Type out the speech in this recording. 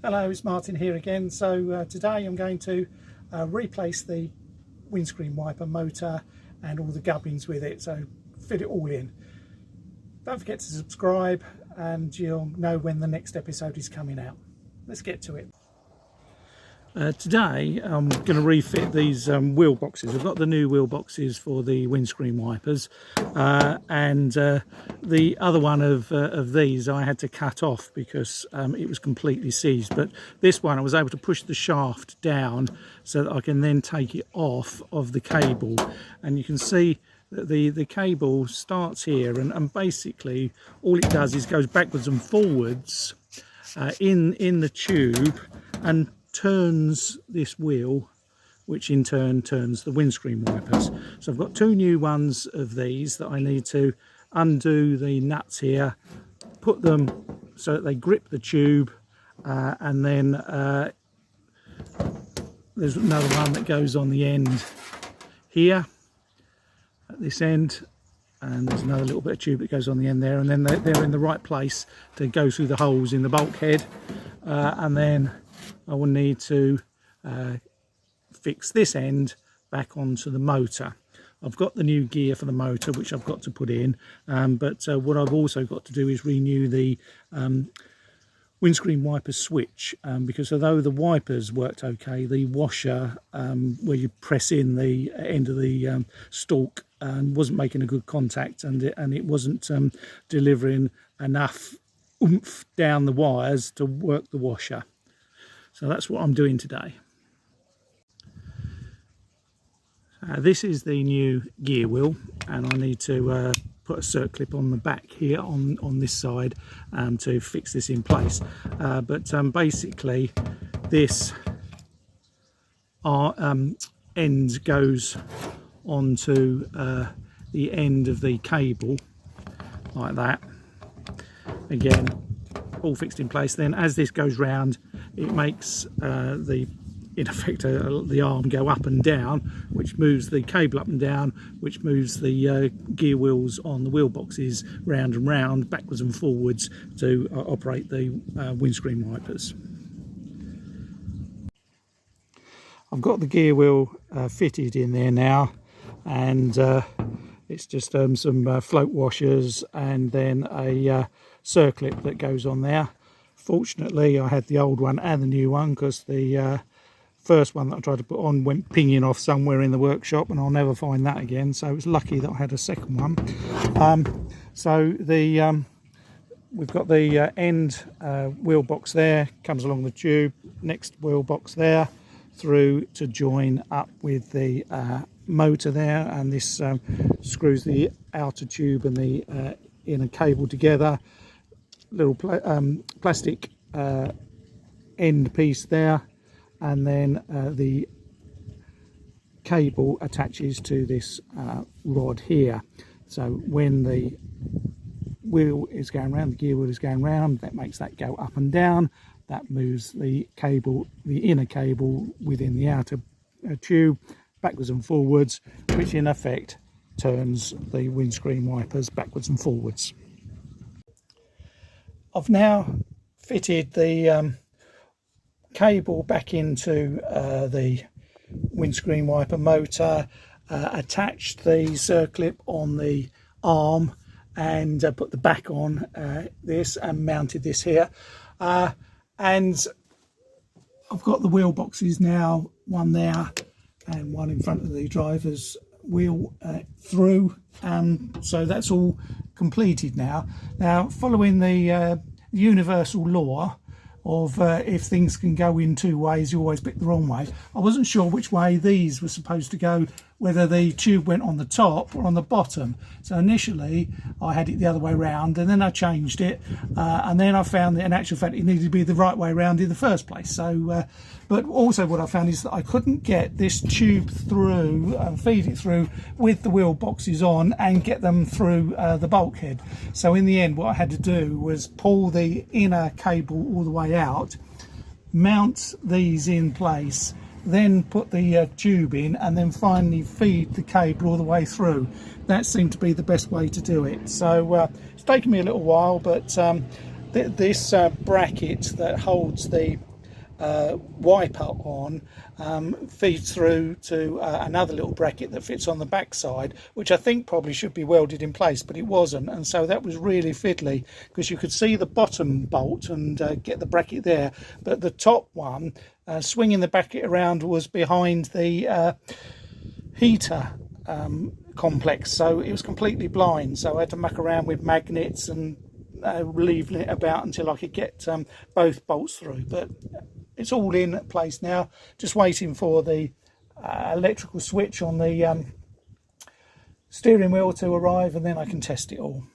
Hello, it's Martin here again. So today I'm going to replace the windscreen wiper motor and all the gubbins with it, so fit it all in. Don't forget to subscribe and you'll know when the next episode is coming out. Let's get to it. Today I'm going to refit these wheel boxes. I've got the new wheel boxes for the windscreen wipers, and the other one of these I had to cut off because it was completely seized. But this one I was able to push the shaft down so that I can then take it off of the cable, and you can see that the cable starts here, and basically all it does is goes backwards and forwards in the tube and turns this wheel, which in turn turns the windscreen wipers. So I've got two new ones of these that I need to undo the nuts here, put them so that they grip the tube, and then there's another one that goes on the end here at this end, and there's another little bit of tube that goes on the end there, and then they're in the right place to go through the holes in the bulkhead, and then I will need to fix this end back onto the motor. I've got the new gear for the motor which I've got to put in, but what I've also got to do is renew the windscreen wiper switch, because although the wipers worked okay, the washer where you press in the end of the stalk wasn't making a good contact, and it wasn't delivering enough oomph down the wires to work the washer. So that's what I'm doing today. This is the new gear wheel, and I need to put a circlip on the back here on this side to fix this in place. But basically this end goes onto the end of the cable like that. Again, all fixed in place. Then as this goes round, it makes in effect the arm go up and down, which moves the cable up and down, which moves the gear wheels on the wheel boxes round and round, backwards and forwards, to operate the windscreen wipers. I've got the gear wheel fitted in there now, and it's just some float washers and then a circlip that goes on there. Fortunately I had the old one and the new one, because the first one that I tried to put on went pinging off somewhere in the workshop, and I'll never find that again, so it's lucky that I had a second one. So we've got the end wheel box there, comes along the tube, next wheel box there through to join up with the motor there, and this screws the outer tube and the inner cable together. Little plastic end piece there, and then the cable attaches to this rod here. So when the wheel is going round, the gear wheel is going round, that makes that go up and down. That moves the cable, the inner cable within the outer tube, backwards and forwards, which in effect turns the windscreen wipers backwards and forwards. I've now fitted the cable back into the windscreen wiper motor, attached the circlip on the arm, and put the back on this and mounted this here. And I've got the wheel boxes now, one there and one in front of the driver's wheel through, so that's all completed now. Following the universal law of if things can go in two ways, you always pick the wrong way, I wasn't sure which way these were supposed to go, whether the tube went on the top or on the bottom. So initially I had it the other way around, and then I changed it, and then I found that in actual fact it needed to be the right way around in the first place. So but also what I found is that I couldn't get this tube through and feed it through with the wheel boxes on and get them through the bulkhead. So in the end what I had to do was pull the inner cable all the way out, mount these in place, then put the tube in, and then finally feed the cable all the way through. That seemed to be the best way to do it. So it's taken me a little while, but this bracket that holds the wiper on feeds through to another little bracket that fits on the back side, which I think probably should be welded in place, but it wasn't, and so that was really fiddly, because you could see the bottom bolt and get the bracket there, but the top one, swinging the bracket around, was behind the heater complex, so it was completely blind. So I had to muck around with magnets and leaving it about until I could get both bolts through. But it's all in place now, just waiting for the electrical switch on the steering wheel to arrive, and then I can test it all.